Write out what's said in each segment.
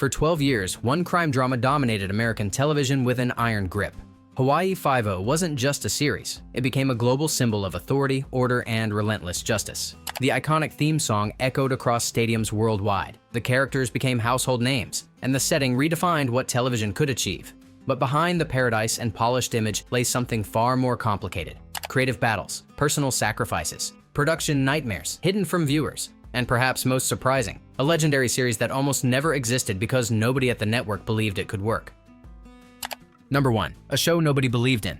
For 12 years, one crime drama dominated American television with an iron grip. Hawaii Five-0 wasn't just a series. It became a global symbol of authority, order, and relentless justice. The iconic theme song echoed across stadiums worldwide. The characters became household names, and the setting redefined what television could achieve. But behind the paradise and polished image lay something far more complicated. Creative battles, personal sacrifices, production nightmares hidden from viewers, and perhaps most surprising, a legendary series that almost never existed because nobody at the network believed it could work. Number 1. A show nobody believed in.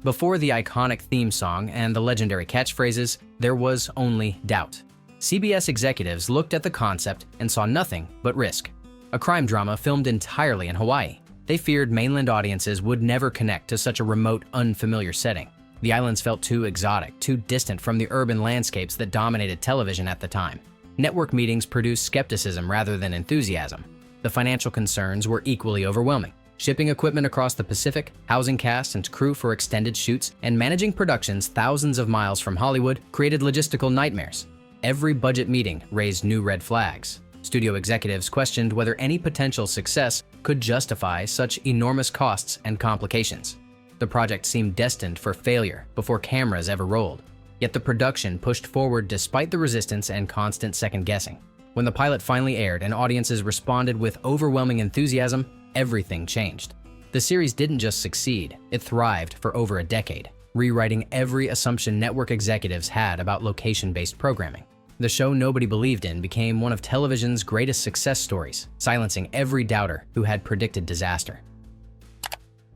Before the iconic theme song and the legendary catchphrases, there was only doubt. CBS executives looked at the concept and saw nothing but risk. A crime drama filmed entirely in Hawaii. They feared mainland audiences would never connect to such a remote, unfamiliar setting. The islands felt too exotic, too distant from the urban landscapes that dominated television at the time. Network meetings produced skepticism rather than enthusiasm. The financial concerns were equally overwhelming. Shipping equipment across the Pacific, housing cast and crew for extended shoots, and managing productions thousands of miles from Hollywood created logistical nightmares. Every budget meeting raised new red flags. Studio executives questioned whether any potential success could justify such enormous costs and complications. The project seemed destined for failure before cameras ever rolled. Yet the production pushed forward despite the resistance and constant second-guessing. When the pilot finally aired and audiences responded with overwhelming enthusiasm, everything changed. The series didn't just succeed, it thrived for over a decade, rewriting every assumption network executives had about location-based programming. The show nobody believed in became one of television's greatest success stories, silencing every doubter who had predicted disaster.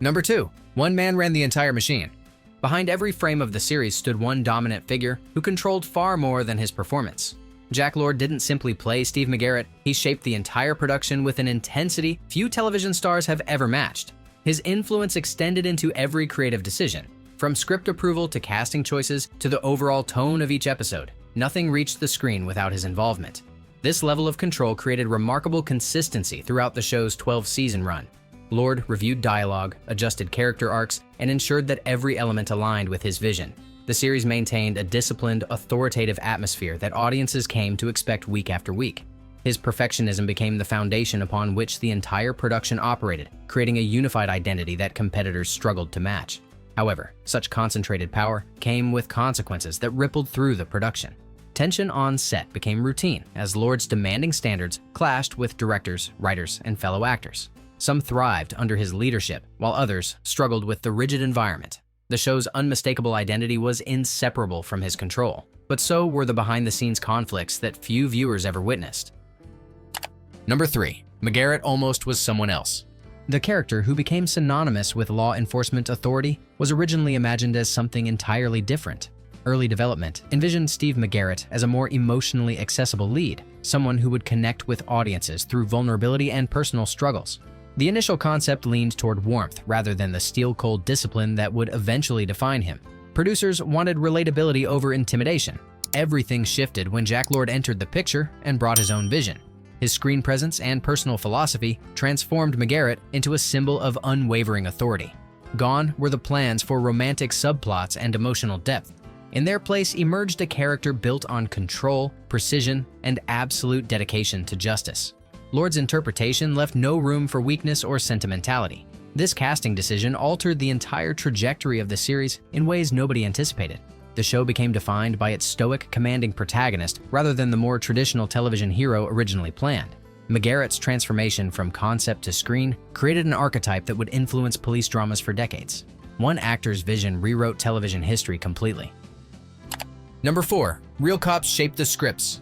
Number 2. One man ran the entire machine. Behind every frame of the series stood one dominant figure who controlled far more than his performance. Jack Lord didn't simply play Steve McGarrett, he shaped the entire production with an intensity few television stars have ever matched. His influence extended into every creative decision, from script approval to casting choices to the overall tone of each episode. Nothing reached the screen without his involvement. This level of control created remarkable consistency throughout the show's 12-season run. Lord reviewed dialogue, adjusted character arcs, and ensured that every element aligned with his vision. The series maintained a disciplined, authoritative atmosphere that audiences came to expect week after week. His perfectionism became the foundation upon which the entire production operated, creating a unified identity that competitors struggled to match. However, such concentrated power came with consequences that rippled through the production. Tension on set became routine as Lord's demanding standards clashed with directors, writers, and fellow actors. Some thrived under his leadership, while others struggled with the rigid environment. The show's unmistakable identity was inseparable from his control, but so were the behind-the-scenes conflicts that few viewers ever witnessed. Number 3. McGarrett almost was someone else. The character, who became synonymous with law enforcement authority, was originally imagined as something entirely different. Early development envisioned Steve McGarrett as a more emotionally accessible lead, someone who would connect with audiences through vulnerability and personal struggles. The initial concept leaned toward warmth rather than the steel-cold discipline that would eventually define him. Producers wanted relatability over intimidation. Everything shifted when Jack Lord entered the picture and brought his own vision. His screen presence and personal philosophy transformed McGarrett into a symbol of unwavering authority. Gone were the plans for romantic subplots and emotional depth. In their place emerged a character built on control, precision, and absolute dedication to justice. Lord's interpretation left no room for weakness or sentimentality. This casting decision altered the entire trajectory of the series in ways nobody anticipated. The show became defined by its stoic, commanding protagonist rather than the more traditional television hero originally planned. McGarrett's transformation from concept to screen created an archetype that would influence police dramas for decades. One actor's vision rewrote television history completely. Number 4. Real cops shaped the scripts.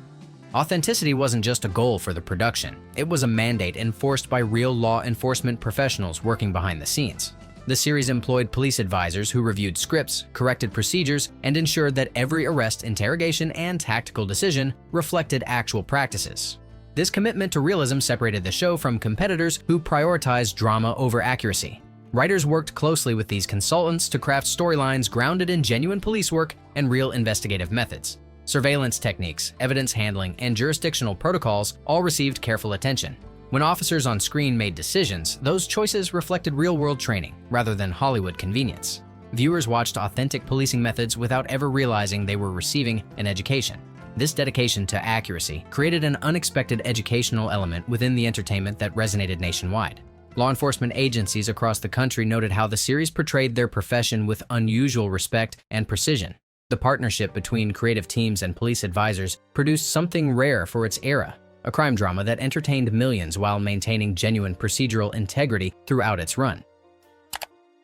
Authenticity wasn't just a goal for the production, it was a mandate enforced by real law enforcement professionals working behind the scenes. The series employed police advisors who reviewed scripts, corrected procedures, and ensured that every arrest, interrogation, and tactical decision reflected actual practices. This commitment to realism separated the show from competitors who prioritized drama over accuracy. Writers worked closely with these consultants to craft storylines grounded in genuine police work and real investigative methods. Surveillance techniques, evidence handling, and jurisdictional protocols all received careful attention. When officers on screen made decisions, those choices reflected real-world training rather than Hollywood convenience. Viewers watched authentic policing methods without ever realizing they were receiving an education. This dedication to accuracy created an unexpected educational element within the entertainment that resonated nationwide. Law enforcement agencies across the country noted how the series portrayed their profession with unusual respect and precision. The partnership between creative teams and police advisors produced something rare for its era, a crime drama that entertained millions while maintaining genuine procedural integrity throughout its run.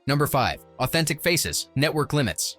Number 5. Authentic faces, network limits.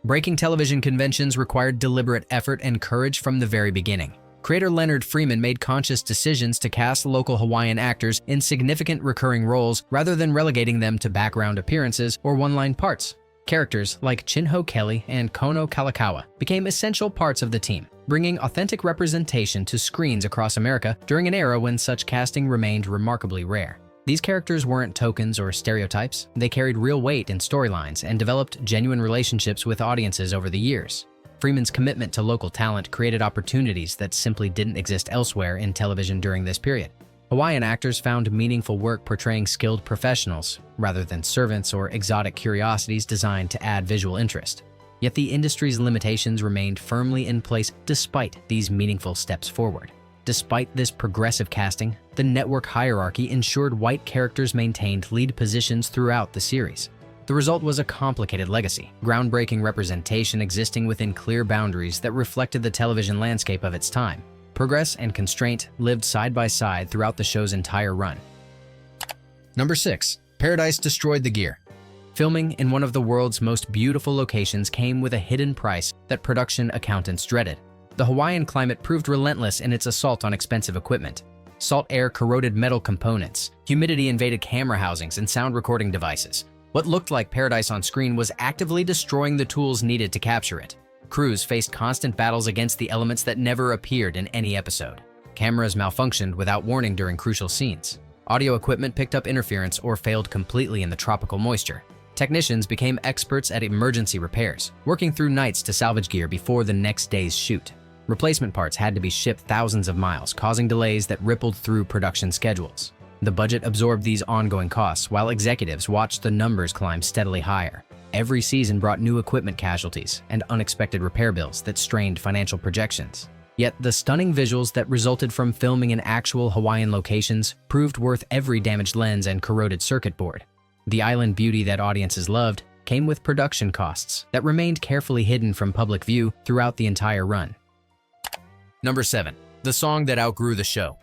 Breaking television conventions required deliberate effort and courage from the very beginning. Creator Leonard Freeman made conscious decisions to cast local Hawaiian actors in significant recurring roles rather than relegating them to background appearances or one-line parts. Characters like Chinho Kelly and Kono Kalakaua became essential parts of the team, bringing authentic representation to screens across America during an era when such casting remained remarkably rare. These characters weren't tokens or stereotypes. They carried real weight in storylines and developed genuine relationships with audiences over the years. Freeman's commitment to local talent created opportunities that simply didn't exist elsewhere in television during this period. Hawaiian actors found meaningful work portraying skilled professionals rather than servants or exotic curiosities designed to add visual interest. Yet the industry's limitations remained firmly in place despite these meaningful steps forward. Despite this progressive casting, the network hierarchy ensured white characters maintained lead positions throughout the series. The result was a complicated legacy, groundbreaking representation existing within clear boundaries that reflected the television landscape of its time. Progress and constraint lived side by side throughout the show's entire run. Number 6. Paradise destroyed the gear. Filming in one of the world's most beautiful locations came with a hidden price that production accountants dreaded. The Hawaiian climate proved relentless in its assault on expensive equipment. Salt air corroded metal components, humidity invaded camera housings and sound recording devices. What looked like paradise on screen was actively destroying the tools needed to capture it. Crews faced constant battles against the elements that never appeared in any episode. Cameras malfunctioned without warning during crucial scenes. Audio equipment picked up interference or failed completely in the tropical moisture. Technicians became experts at emergency repairs, working through nights to salvage gear before the next day's shoot. Replacement parts had to be shipped thousands of miles, causing delays that rippled through production schedules. The budget absorbed these ongoing costs, while executives watched the numbers climb steadily higher. Every season brought new equipment casualties and unexpected repair bills that strained financial projections. Yet the stunning visuals that resulted from filming in actual Hawaiian locations proved worth every damaged lens and corroded circuit board. The island beauty that audiences loved came with production costs that remained carefully hidden from public view throughout the entire run. Number 7. The song that outgrew the show.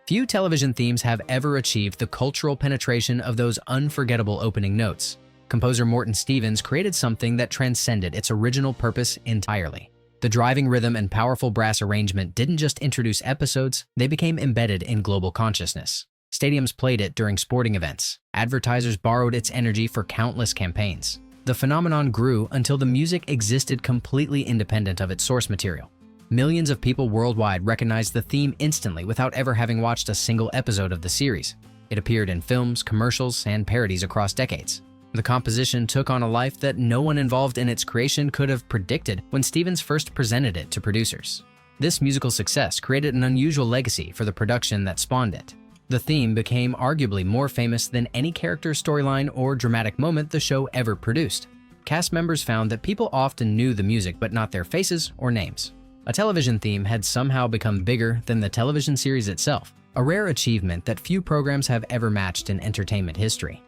Few television themes have ever achieved the cultural penetration of those unforgettable opening notes. Composer Morton Stevens created something that transcended its original purpose entirely. The driving rhythm and powerful brass arrangement didn't just introduce episodes, they became embedded in global consciousness. Stadiums played it during sporting events. Advertisers borrowed its energy for countless campaigns. The phenomenon grew until the music existed completely independent of its source material. Millions of people worldwide recognized the theme instantly without ever having watched a single episode of the series. It appeared in films, commercials, and parodies across decades. The composition took on a life that no one involved in its creation could have predicted when Stevens first presented it to producers. This musical success created an unusual legacy for the production that spawned it. The theme became arguably more famous than any character, storyline, or dramatic moment the show ever produced. Cast members found that people often knew the music but not their faces or names. A television theme had somehow become bigger than the television series itself, a rare achievement that few programs have ever matched in entertainment history.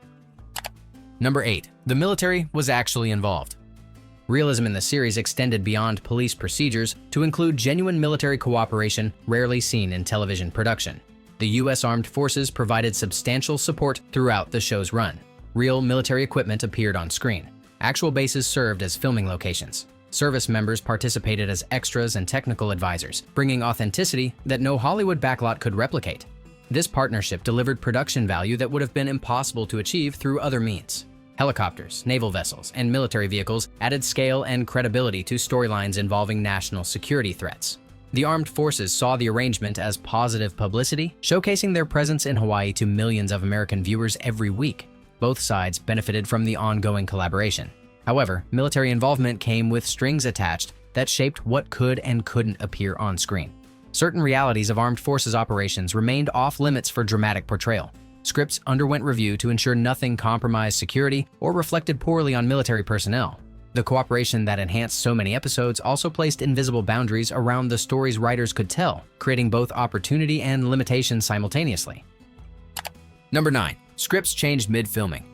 Number 8. The military was actually involved. Realism in the series extended beyond police procedures to include genuine military cooperation rarely seen in television production. The U.S. Armed Forces provided substantial support throughout the show's run. Real military equipment appeared on screen. Actual bases served as filming locations. Service members participated as extras and technical advisors, bringing authenticity that no Hollywood backlot could replicate. This partnership delivered production value that would have been impossible to achieve through other means. Helicopters, naval vessels, and military vehicles added scale and credibility to storylines involving national security threats. The armed forces saw the arrangement as positive publicity, showcasing their presence in Hawaii to millions of American viewers every week. Both sides benefited from the ongoing collaboration. However, military involvement came with strings attached that shaped what could and couldn't appear on screen. Certain realities of armed forces operations remained off limits for dramatic portrayal. Scripts underwent review to ensure nothing compromised security or reflected poorly on military personnel. The cooperation that enhanced so many episodes also placed invisible boundaries around the stories writers could tell, creating both opportunity and limitation simultaneously. Number 9. Scripts changed mid-filming.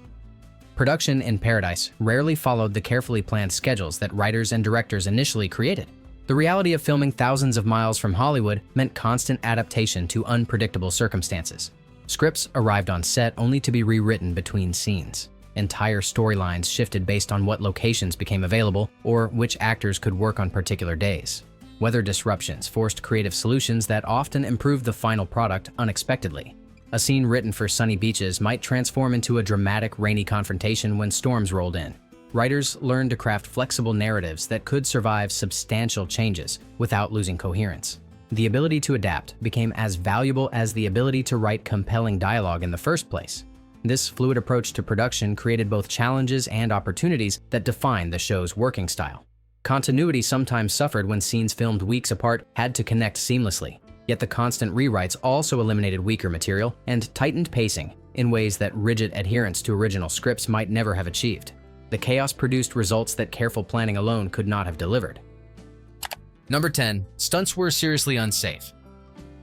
Production in Paradise rarely followed the carefully planned schedules that writers and directors initially created. The reality of filming thousands of miles from Hollywood meant constant adaptation to unpredictable circumstances. Scripts arrived on set only to be rewritten between scenes. Entire storylines shifted based on what locations became available or which actors could work on particular days. Weather disruptions forced creative solutions that often improved the final product unexpectedly. A scene written for sunny beaches might transform into a dramatic rainy confrontation when storms rolled in. Writers learned to craft flexible narratives that could survive substantial changes without losing coherence. The ability to adapt became as valuable as the ability to write compelling dialogue in the first place. This fluid approach to production created both challenges and opportunities that defined the show's working style. Continuity sometimes suffered when scenes filmed weeks apart had to connect seamlessly, yet the constant rewrites also eliminated weaker material and tightened pacing in ways that rigid adherence to original scripts might never have achieved. The chaos produced results that careful planning alone could not have delivered. Number 10. Stunts were seriously unsafe.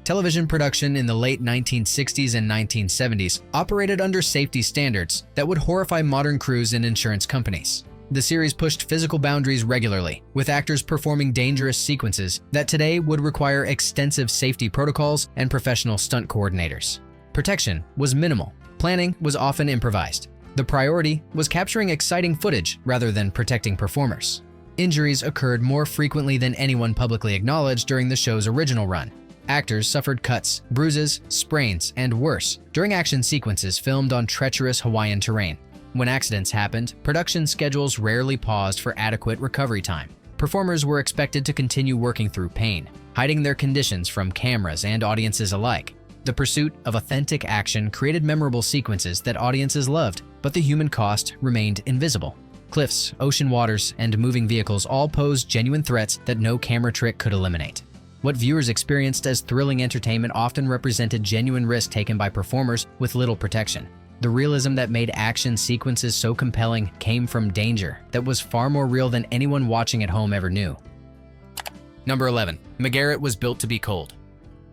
Television production in the late 1960s and 1970s operated under safety standards that would horrify modern crews and insurance companies. The series pushed physical boundaries regularly, with actors performing dangerous sequences that today would require extensive safety protocols and professional stunt coordinators. Protection was minimal. Planning was often improvised. The priority was capturing exciting footage rather than protecting performers. Injuries occurred more frequently than anyone publicly acknowledged during the show's original run. Actors suffered cuts, bruises, sprains, and worse during action sequences filmed on treacherous Hawaiian terrain. When accidents happened, production schedules rarely paused for adequate recovery time. Performers were expected to continue working through pain, hiding their conditions from cameras and audiences alike. The pursuit of authentic action created memorable sequences that audiences loved, but the human cost remained invisible. Cliffs, ocean waters, and moving vehicles all posed genuine threats that no camera trick could eliminate. What viewers experienced as thrilling entertainment often represented genuine risk taken by performers with little protection. The realism that made action sequences so compelling came from danger that was far more real than anyone watching at home ever knew. Number 11. McGarrett was built to be cold.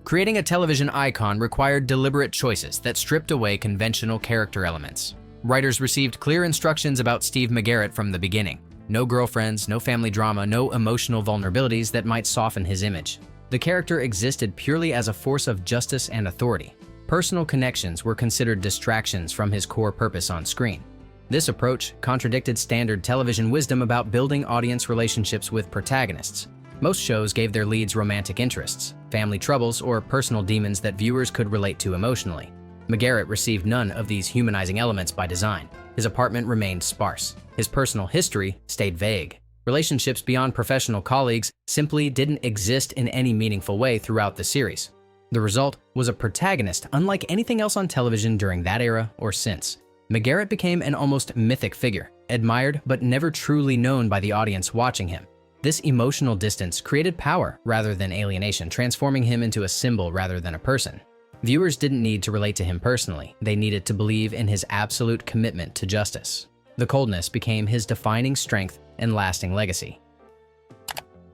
Creating a television icon required deliberate choices that stripped away conventional character elements. Writers received clear instructions about Steve McGarrett from the beginning. No girlfriends, no family drama, no emotional vulnerabilities that might soften his image. The character existed purely as a force of justice and authority. Personal connections were considered distractions from his core purpose on screen. This approach contradicted standard television wisdom about building audience relationships with protagonists. Most shows gave their leads romantic interests, family troubles, or personal demons that viewers could relate to emotionally. McGarrett received none of these humanizing elements by design. His apartment remained sparse. His personal history stayed vague. Relationships beyond professional colleagues simply didn't exist in any meaningful way throughout the series. The result was a protagonist unlike anything else on television during that era or since. McGarrett became an almost mythic figure, admired but never truly known by the audience watching him. This emotional distance created power rather than alienation, transforming him into a symbol rather than a person. Viewers didn't need to relate to him personally, they needed to believe in his absolute commitment to justice. The coldness became his defining strength and lasting legacy.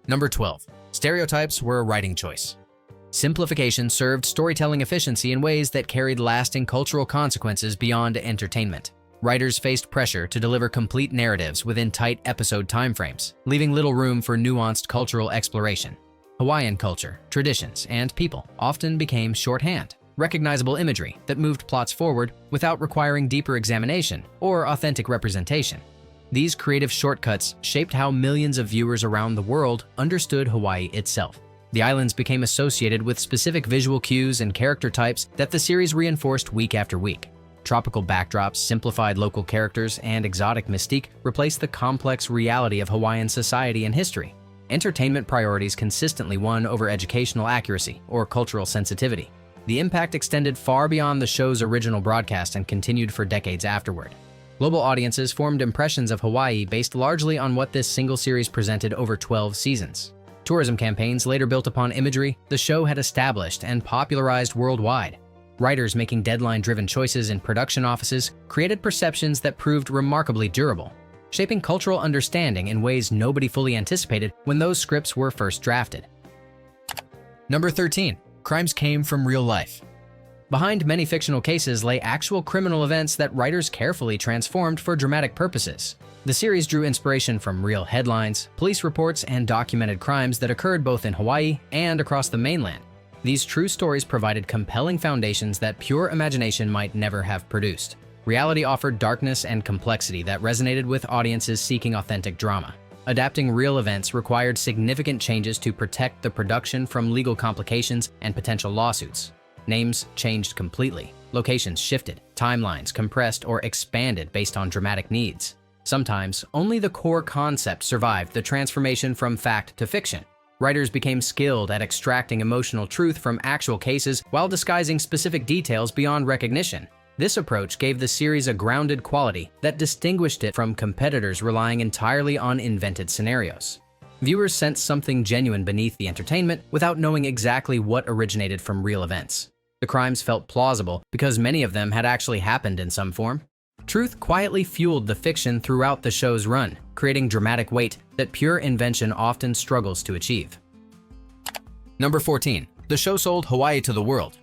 Number 12. Stereotypes were a writing choice. Simplification served storytelling efficiency in ways that carried lasting cultural consequences beyond entertainment. Writers faced pressure to deliver complete narratives within tight episode timeframes, leaving little room for nuanced cultural exploration. Hawaiian culture, traditions, and people often became shorthand, recognizable imagery that moved plots forward without requiring deeper examination or authentic representation. These creative shortcuts shaped how millions of viewers around the world understood Hawaii itself. The islands became associated with specific visual cues and character types that the series reinforced week after week. Tropical backdrops, simplified local characters, and exotic mystique replaced the complex reality of Hawaiian society and history. Entertainment priorities consistently won over educational accuracy or cultural sensitivity. The impact extended far beyond the show's original broadcast and continued for decades afterward. Global audiences formed impressions of Hawaii based largely on what this single series presented over 12 seasons. Tourism campaigns later built upon imagery the show had established and popularized worldwide. Writers making deadline-driven choices in production offices created perceptions that proved remarkably durable. shaping cultural understanding in ways nobody fully anticipated when those scripts were first drafted. Number 13. Crimes came from real life. Behind many fictional cases lay actual criminal events that writers carefully transformed for dramatic purposes. The series drew inspiration from real headlines, police reports, and documented crimes that occurred both in Hawaii and across the mainland. These true stories provided compelling foundations that pure imagination might never have produced. Reality offered darkness and complexity that resonated with audiences seeking authentic drama. Adapting real events required significant changes to protect the production from legal complications and potential lawsuits. Names changed completely, locations shifted, timelines compressed or expanded based on dramatic needs. Sometimes, only the core concept survived the transformation from fact to fiction. Writers became skilled at extracting emotional truth from actual cases while disguising specific details beyond recognition. This approach gave the series a grounded quality that distinguished it from competitors relying entirely on invented scenarios. Viewers sensed something genuine beneath the entertainment without knowing exactly what originated from real events. The crimes felt plausible because many of them had actually happened in some form. Truth quietly fueled the fiction throughout the show's run, creating dramatic weight that pure invention often struggles to achieve. Number 14. The show sold Hawaii to the world.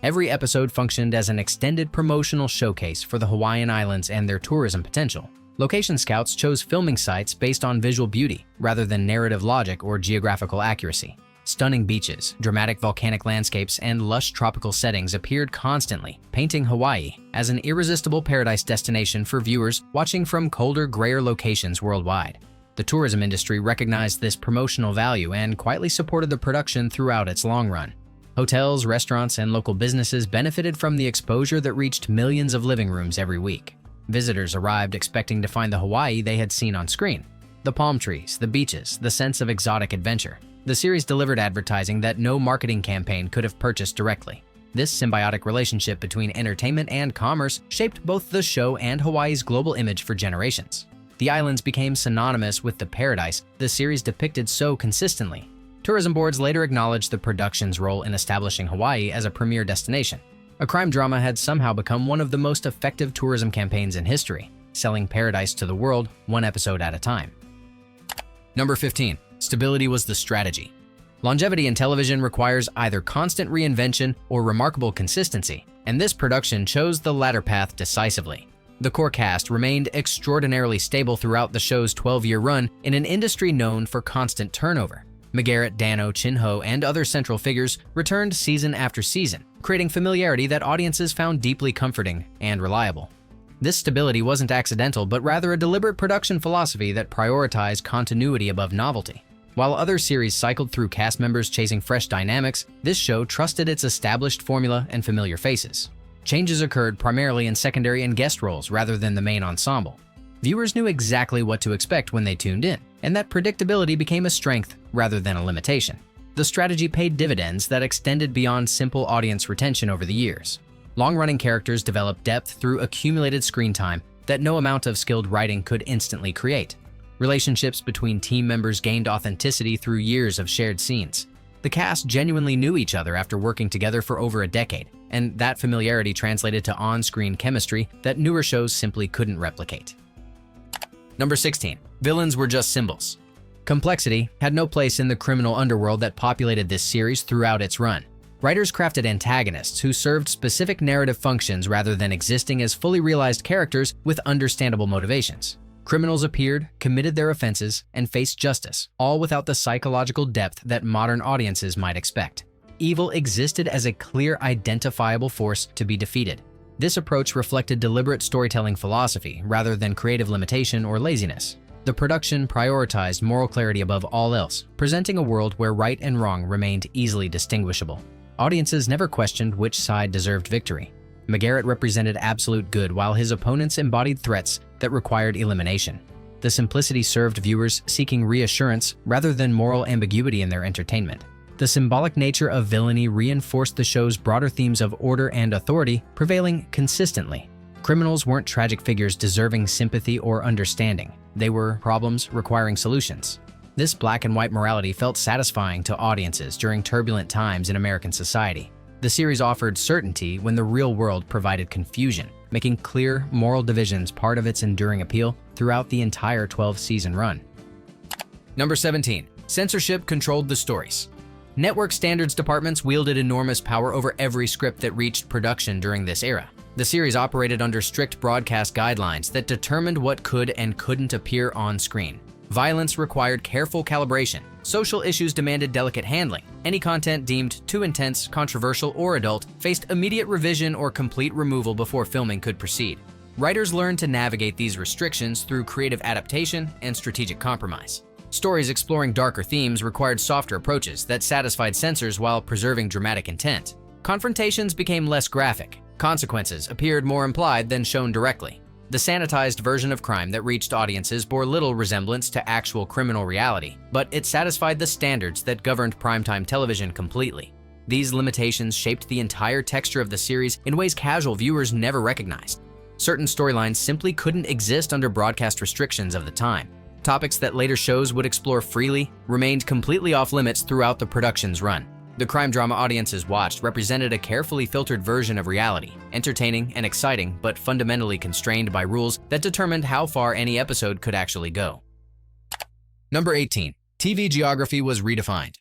Every episode functioned as an extended promotional showcase for the Hawaiian Islands and their tourism potential. Location scouts chose filming sites based on visual beauty rather than narrative logic or geographical accuracy. Stunning beaches, dramatic volcanic landscapes, and lush tropical settings appeared constantly, painting Hawaii as an irresistible paradise destination for viewers watching from colder, grayer locations worldwide. The tourism industry recognized this promotional value and quietly supported the production throughout its long run. Hotels, restaurants, and local businesses benefited from the exposure that reached millions of living rooms every week. Visitors arrived expecting to find the Hawaii they had seen on screen. The palm trees, the beaches, the sense of exotic adventure. The series delivered advertising that no marketing campaign could have purchased directly. This symbiotic relationship between entertainment and commerce shaped both the show and Hawaii's global image for generations. The islands became synonymous with the paradise the series depicted so consistently. Tourism boards later acknowledged the production's role in establishing Hawaii as a premier destination. A crime drama had somehow become one of the most effective tourism campaigns in history, selling paradise to the world one episode at a time. Number 15. Stability was the strategy. Longevity in television requires either constant reinvention or remarkable consistency, and this production chose the latter path decisively. The core cast remained extraordinarily stable throughout the show's 12-year run in an industry known for constant turnover. McGarrett, Dano, Chin-Ho, and other central figures returned season after season, creating familiarity that audiences found deeply comforting and reliable. This stability wasn't accidental, but rather a deliberate production philosophy that prioritized continuity above novelty. While other series cycled through cast members chasing fresh dynamics, this show trusted its established formula and familiar faces. Changes occurred primarily in secondary and guest roles rather than the main ensemble. Viewers knew exactly what to expect when they tuned in, and that predictability became a strength rather than a limitation. The strategy paid dividends that extended beyond simple audience retention over the years. Long-running characters developed depth through accumulated screen time that no amount of skilled writing could instantly create. Relationships between team members gained authenticity through years of shared scenes. The cast genuinely knew each other after working together for over a decade, and that familiarity translated to on-screen chemistry that newer shows simply couldn't replicate. Number 16. Villains were just symbols. Complexity had no place in the criminal underworld that populated this series throughout its run. Writers crafted antagonists who served specific narrative functions rather than existing as fully realized characters with understandable motivations. Criminals appeared, committed their offenses, and faced justice, all without the psychological depth that modern audiences might expect. Evil existed as a clear, identifiable force to be defeated. This approach reflected deliberate storytelling philosophy rather than creative limitation or laziness. The production prioritized moral clarity above all else, presenting a world where right and wrong remained easily distinguishable. Audiences never questioned which side deserved victory. McGarrett represented absolute good while his opponents embodied threats that required elimination. The simplicity served viewers seeking reassurance rather than moral ambiguity in their entertainment. The symbolic nature of villainy reinforced the show's broader themes of order and authority, prevailing consistently. Criminals weren't tragic figures deserving sympathy or understanding. They were problems requiring solutions. This black and white morality felt satisfying to audiences during turbulent times in American society. The series offered certainty when the real world provided confusion, making clear moral divisions part of its enduring appeal throughout the entire 12-season run. Number 17. Censorship controlled the stories. Network standards departments wielded enormous power over every script that reached production during this era. The series operated under strict broadcast guidelines that determined what could and couldn't appear on screen. Violence required careful calibration. Social issues demanded delicate handling. Any content deemed too intense, controversial, or adult faced immediate revision or complete removal before filming could proceed. Writers learned to navigate these restrictions through creative adaptation and strategic compromise. Stories exploring darker themes required softer approaches that satisfied censors while preserving dramatic intent. Confrontations became less graphic. Consequences appeared more implied than shown directly. The sanitized version of crime that reached audiences bore little resemblance to actual criminal reality, but it satisfied the standards that governed primetime television completely. These limitations shaped the entire texture of the series in ways casual viewers never recognized. Certain storylines simply couldn't exist under broadcast restrictions of the time. Topics that later shows would explore freely remained completely off-limits throughout the production's run. The crime drama audiences watched represented a carefully filtered version of reality, entertaining and exciting, but fundamentally constrained by rules that determined how far any episode could actually go. Number 18. TV geography was redefined.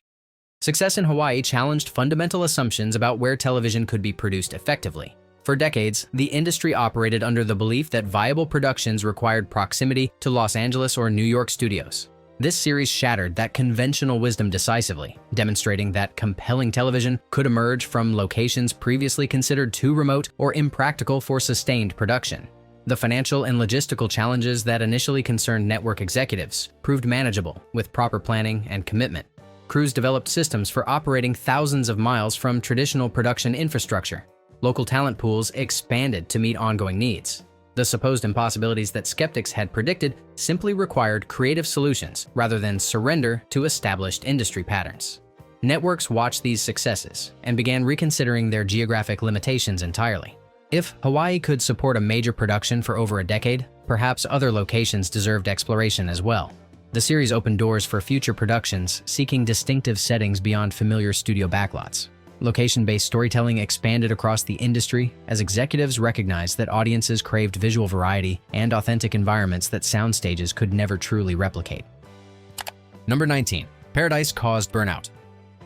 Success in Hawaii challenged fundamental assumptions about where television could be produced effectively. For decades, the industry operated under the belief that viable productions required proximity to Los Angeles or New York studios. This series shattered that conventional wisdom decisively, demonstrating that compelling television could emerge from locations previously considered too remote or impractical for sustained production. The financial and logistical challenges that initially concerned network executives proved manageable with proper planning and commitment. Crews developed systems for operating thousands of miles from traditional production infrastructure. Local talent pools expanded to meet ongoing needs. The supposed impossibilities that skeptics had predicted simply required creative solutions rather than surrender to established industry patterns. Networks watched these successes and began reconsidering their geographic limitations entirely. If Hawaii could support a major production for over a decade, perhaps other locations deserved exploration as well. The series opened doors for future productions seeking distinctive settings beyond familiar studio backlots. Location-based storytelling expanded across the industry as executives recognized that audiences craved visual variety and authentic environments that sound stages could never truly replicate. Number 19. Paradise caused burnout.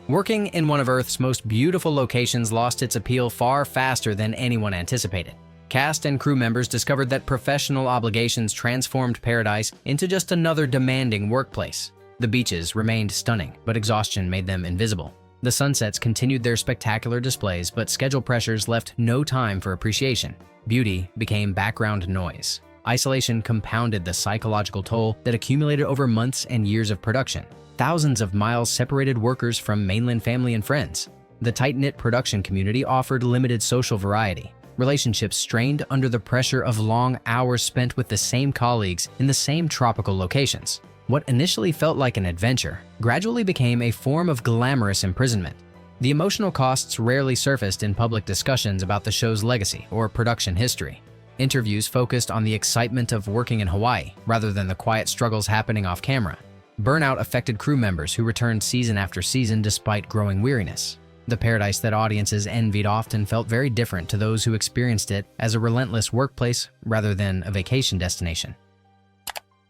Working in one of Earth's most beautiful locations lost its appeal far faster than anyone anticipated. Cast and crew members discovered that professional obligations transformed Paradise into just another demanding workplace. The beaches remained stunning, but exhaustion made them invisible. The sunsets continued their spectacular displays, but schedule pressures left no time for appreciation. Beauty became background noise. Isolation compounded the psychological toll that accumulated over months and years of production. Thousands of miles separated workers from mainland family and friends. The tight-knit production community offered limited social variety. Relationships strained under the pressure of long hours spent with the same colleagues in the same tropical locations. What initially felt like an adventure gradually became a form of glamorous imprisonment. The emotional costs rarely surfaced in public discussions about the show's legacy or production history. Interviews focused on the excitement of working in Hawaii rather than the quiet struggles happening off camera. Burnout affected crew members who returned season after season despite growing weariness. The paradise that audiences envied often felt very different to those who experienced it as a relentless workplace rather than a vacation destination.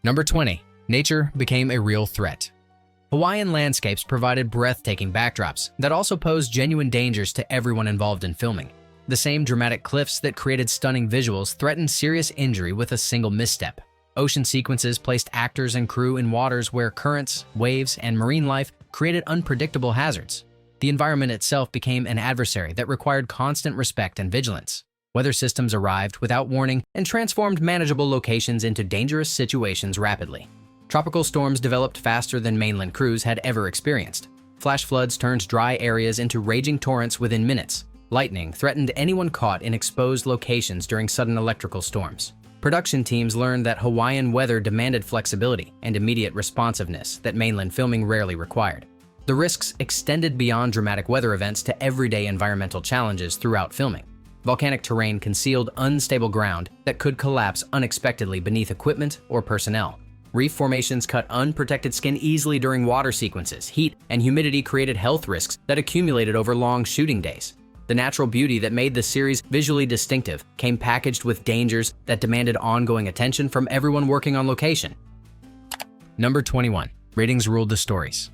Number 20. Nature became a real threat. Hawaiian landscapes provided breathtaking backdrops that also posed genuine dangers to everyone involved in filming. The same dramatic cliffs that created stunning visuals threatened serious injury with a single misstep. Ocean sequences placed actors and crew in waters where currents, waves, and marine life created unpredictable hazards. The environment itself became an adversary that required constant respect and vigilance. Weather systems arrived without warning and transformed manageable locations into dangerous situations rapidly. Tropical storms developed faster than mainland crews had ever experienced. Flash floods turned dry areas into raging torrents within minutes. Lightning threatened anyone caught in exposed locations during sudden electrical storms. Production teams learned that Hawaiian weather demanded flexibility and immediate responsiveness that mainland filming rarely required. The risks extended beyond dramatic weather events to everyday environmental challenges throughout filming. Volcanic terrain concealed unstable ground that could collapse unexpectedly beneath equipment or personnel. Reef formations cut unprotected skin easily during water sequences. Heat and humidity created health risks that accumulated over long shooting days. The natural beauty that made the series visually distinctive came packaged with dangers that demanded ongoing attention from everyone working on location. Number 21. Ratings ruled the stories.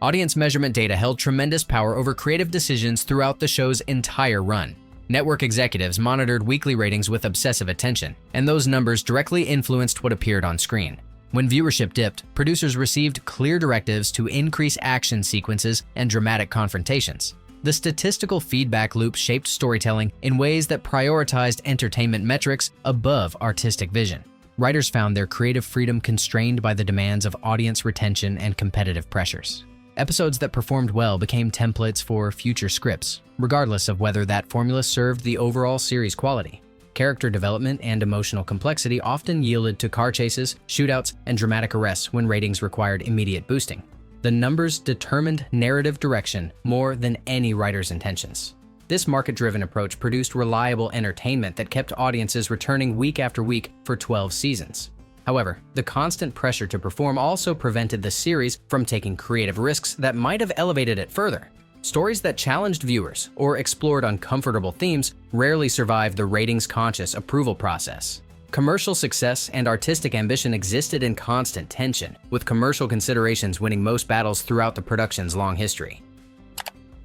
Audience measurement data held tremendous power over creative decisions throughout the show's entire run. Network executives monitored weekly ratings with obsessive attention, and those numbers directly influenced what appeared on screen. When viewership dipped, producers received clear directives to increase action sequences and dramatic confrontations. The statistical feedback loop shaped storytelling in ways that prioritized entertainment metrics above artistic vision. Writers found their creative freedom constrained by the demands of audience retention and competitive pressures. Episodes that performed well became templates for future scripts, regardless of whether that formula served the overall series quality. Character development and emotional complexity often yielded to car chases, shootouts, and dramatic arrests when ratings required immediate boosting. The numbers determined narrative direction more than any writer's intentions. This market-driven approach produced reliable entertainment that kept audiences returning week after week for 12 seasons. However, the constant pressure to perform also prevented the series from taking creative risks that might have elevated it further. Stories that challenged viewers or explored uncomfortable themes rarely survived the ratings-conscious approval process. Commercial success and artistic ambition existed in constant tension, with commercial considerations winning most battles throughout the production's long history.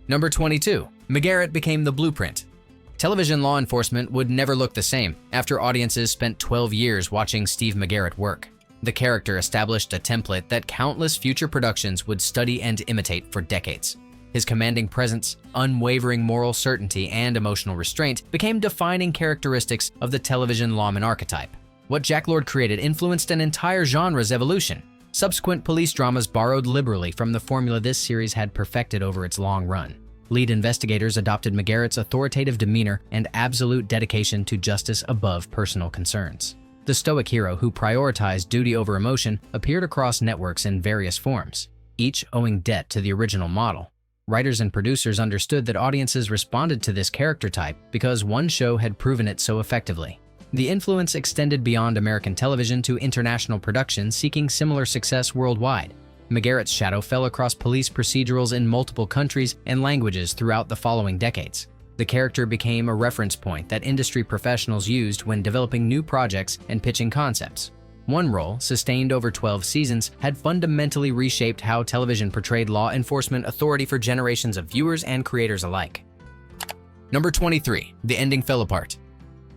Number 22. McGarrett became the blueprint. Television law enforcement would never look the same after audiences spent 12 years watching Steve McGarrett work. The character established a template that countless future productions would study and imitate for decades. His commanding presence, unwavering moral certainty, and emotional restraint became defining characteristics of the television lawman archetype. What Jack Lord created influenced an entire genre's evolution. Subsequent police dramas borrowed liberally from the formula this series had perfected over its long run. Lead investigators adopted McGarrett's authoritative demeanor and absolute dedication to justice above personal concerns. The stoic hero who prioritized duty over emotion appeared across networks in various forms, each owing debt to the original model. Writers and producers understood that audiences responded to this character type because one show had proven it so effectively. The influence extended beyond American television to international productions seeking similar success worldwide. McGarrett's shadow fell across police procedurals in multiple countries and languages throughout the following decades. The character became a reference point that industry professionals used when developing new projects and pitching concepts. One role, sustained over 12 seasons, had fundamentally reshaped how television portrayed law enforcement authority for generations of viewers and creators alike. Number 23. The ending fell apart.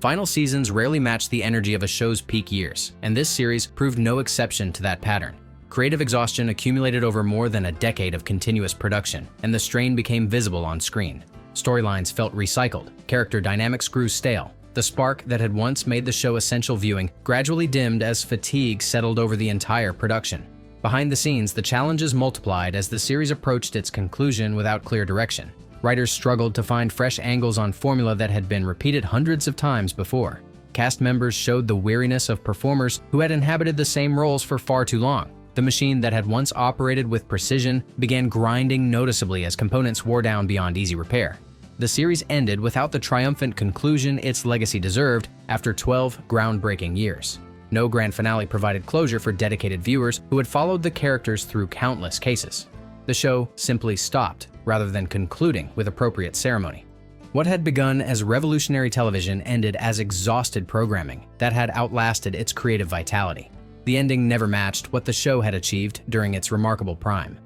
Final seasons rarely match the energy of a show's peak years, and this series proved no exception to that pattern. Creative exhaustion accumulated over more than a decade of continuous production, and the strain became visible on screen. Storylines felt recycled, character dynamics grew stale. The spark that had once made the show essential viewing gradually dimmed as fatigue settled over the entire production. Behind the scenes, the challenges multiplied as the series approached its conclusion without clear direction. Writers struggled to find fresh angles on formula that had been repeated hundreds of times before. Cast members showed the weariness of performers who had inhabited the same roles for far too long. The machine that had once operated with precision began grinding noticeably as components wore down beyond easy repair. The series ended without the triumphant conclusion its legacy deserved after 12 groundbreaking years. No grand finale provided closure for dedicated viewers who had followed the characters through countless cases. The show simply stopped, rather than concluding with appropriate ceremony. What had begun as revolutionary television ended as exhausted programming that had outlasted its creative vitality. The ending never matched what the show had achieved during its remarkable prime.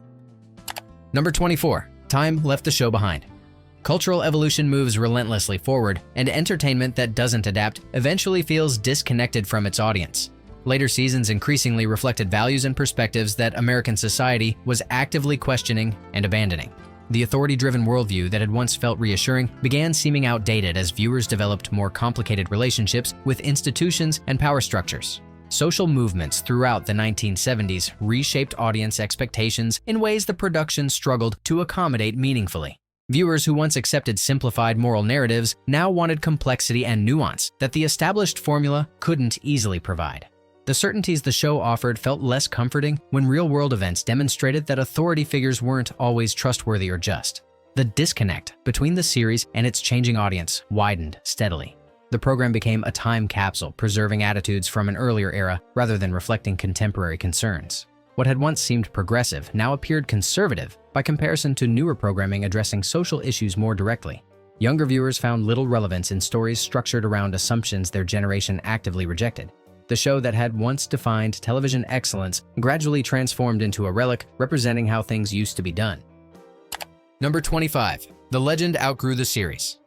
Number 24. Time left the show behind. Cultural evolution moves relentlessly forward, and entertainment that doesn't adapt eventually feels disconnected from its audience. Later seasons increasingly reflected values and perspectives that American society was actively questioning and abandoning. The authority-driven worldview that had once felt reassuring began seeming outdated as viewers developed more complicated relationships with institutions and power structures. Social movements throughout the 1970s reshaped audience expectations in ways the production struggled to accommodate meaningfully. Viewers who once accepted simplified moral narratives now wanted complexity and nuance that the established formula couldn't easily provide. The certainties the show offered felt less comforting when real-world events demonstrated that authority figures weren't always trustworthy or just. The disconnect between the series and its changing audience widened steadily. The program became a time capsule, preserving attitudes from an earlier era rather than reflecting contemporary concerns. What had once seemed progressive now appeared conservative by comparison to newer programming addressing social issues more directly. Younger viewers found little relevance in stories structured around assumptions their generation actively rejected. The show that had once defined television excellence gradually transformed into a relic representing how things used to be done. Number 25. The legend outgrew the series.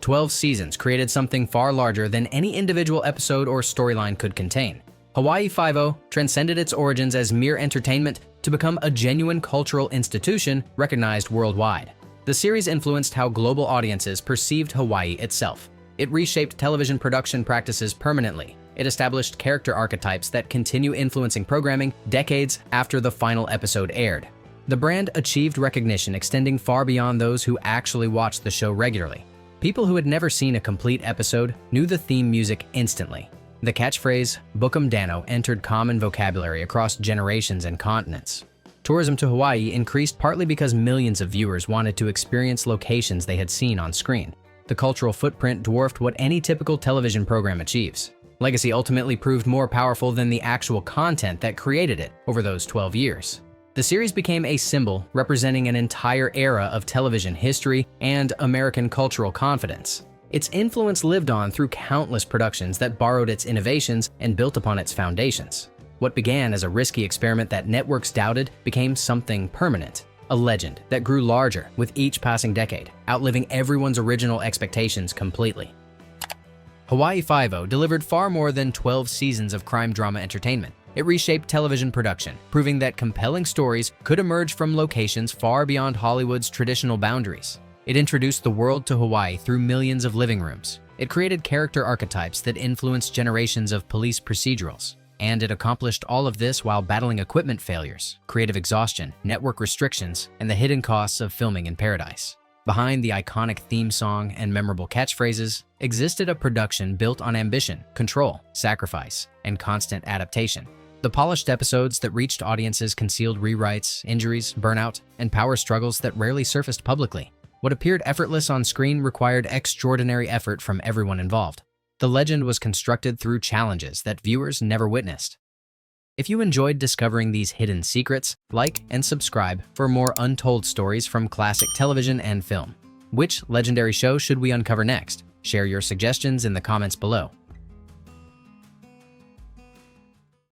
12 seasons created something far larger than any individual episode or storyline could contain. Hawaii Five-0 transcended its origins as mere entertainment to become a genuine cultural institution recognized worldwide. The series influenced how global audiences perceived Hawaii itself. It reshaped television production practices permanently. It established character archetypes that continue influencing programming decades after the final episode aired. The brand achieved recognition extending far beyond those who actually watched the show regularly. People who had never seen a complete episode knew the theme music instantly. The catchphrase, "Bookum Dano," entered common vocabulary across generations and continents. Tourism to Hawaii increased partly because millions of viewers wanted to experience locations they had seen on screen. The cultural footprint dwarfed what any typical television program achieves. Legacy ultimately proved more powerful than the actual content that created it over those 12 years. The series became a symbol representing an entire era of television history and American cultural confidence. Its influence lived on through countless productions that borrowed its innovations and built upon its foundations. What began as a risky experiment that networks doubted became something permanent, a legend that grew larger with each passing decade, outliving everyone's original expectations completely. Hawaii Five-0 delivered far more than 12 seasons of crime drama entertainment. It reshaped television production, proving that compelling stories could emerge from locations far beyond Hollywood's traditional boundaries. It introduced the world to Hawaii through millions of living rooms. It created character archetypes that influenced generations of police procedurals. And it accomplished all of this while battling equipment failures, creative exhaustion, network restrictions, and the hidden costs of filming in paradise. Behind the iconic theme song and memorable catchphrases existed a production built on ambition, control, sacrifice, and constant adaptation. The polished episodes that reached audiences concealed rewrites, injuries, burnout, and power struggles that rarely surfaced publicly. What appeared effortless on screen required extraordinary effort from everyone involved. The legend was constructed through challenges that viewers never witnessed. If you enjoyed discovering these hidden secrets, like and subscribe for more untold stories from classic television and film. Which legendary show should we uncover next? Share your suggestions in the comments below.